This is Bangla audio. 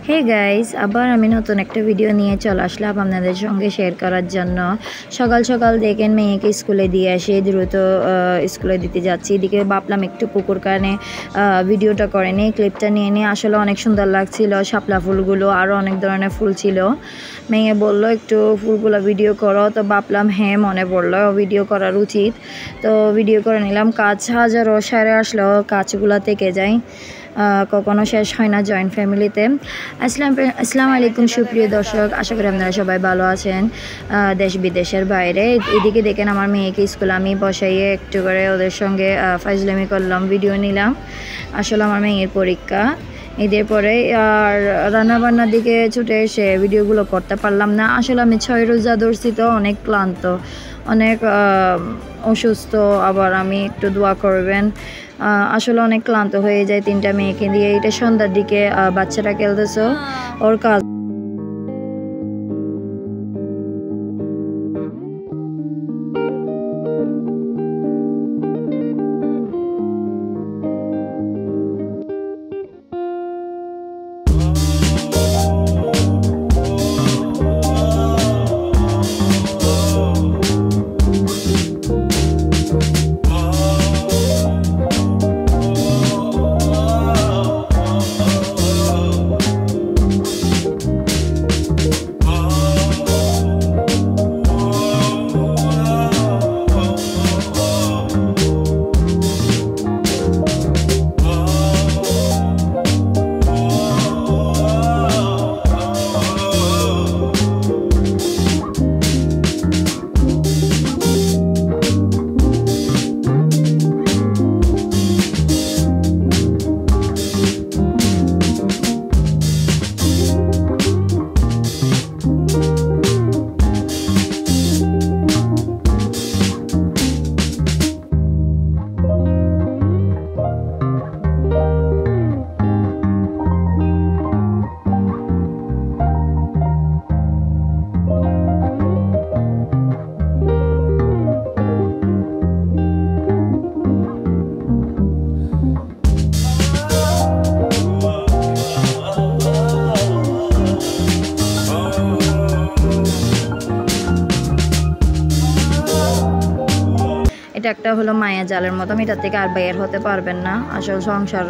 হে গাইস, আবার আমি নতুন একটা ভিডিও নিয়ে চলে আসলাম আপনাদের সঙ্গে শেয়ার করার জন্য। সকাল সকাল দেখেন মেয়েকে স্কুলে দিয়ে আসি, দ্রুত স্কুলে দিতে যাচ্ছি। এদিকে ভাবলাম একটু পুকুর কানে ভিডিওটা করে নিই, ক্লিপটা নিয়ে নিই। আসলে অনেক সুন্দর লাগছিল, শাপলা ফুলগুলো আরও অনেক ধরনের ফুল ছিল। মেয়ে বললো একটু ফুলগুলো ভিডিও করো, তো ভাবলাম হ্যাঁ মনে পড়লো ভিডিও করার উচিত, তো ভিডিও করে নিলাম। কাজ হাজারো সারে আসলেও কাজগুলো থেকে যায়, কখনো শেষ হয় না জয়েন্ট ফ্যামিলিতে। আসসালামু আলাইকুম সুপ্রিয় দর্শক, আশা করি আপনারা সবাই ভালো আছেন দেশ বিদেশের বাইরে। এদিকে দেখেন আমার মেয়েকে স্কুলে আমি বসাইয়ে একটু করে ওদের সঙ্গে ফাইজলামি করলাম, ভিডিও নিলাম। আসলে আমার মেয়ের পরীক্ষা ঈদের পরে, আর রান্নাবান্নার দিকে ছুটে এসে ভিডিওগুলো করতে পারলাম না। আসলে আমি 6 রোজা ধরছি, তো অনেক ক্লান্ত, অনেক অসুস্থ। আবার আমি একটু দোয়া করবেন, আসলে অনেক ক্লান্ত হয়ে যায় 3টা মেয়েকে দিয়ে। এটা সন্ধ্যার দিকে বাচ্চাটা খেলতেছে, ওর কাজ এটা একটা হলো মায়া জালের মতো, এটার থেকে আর বের হতে পারবেন না। আসল সংসার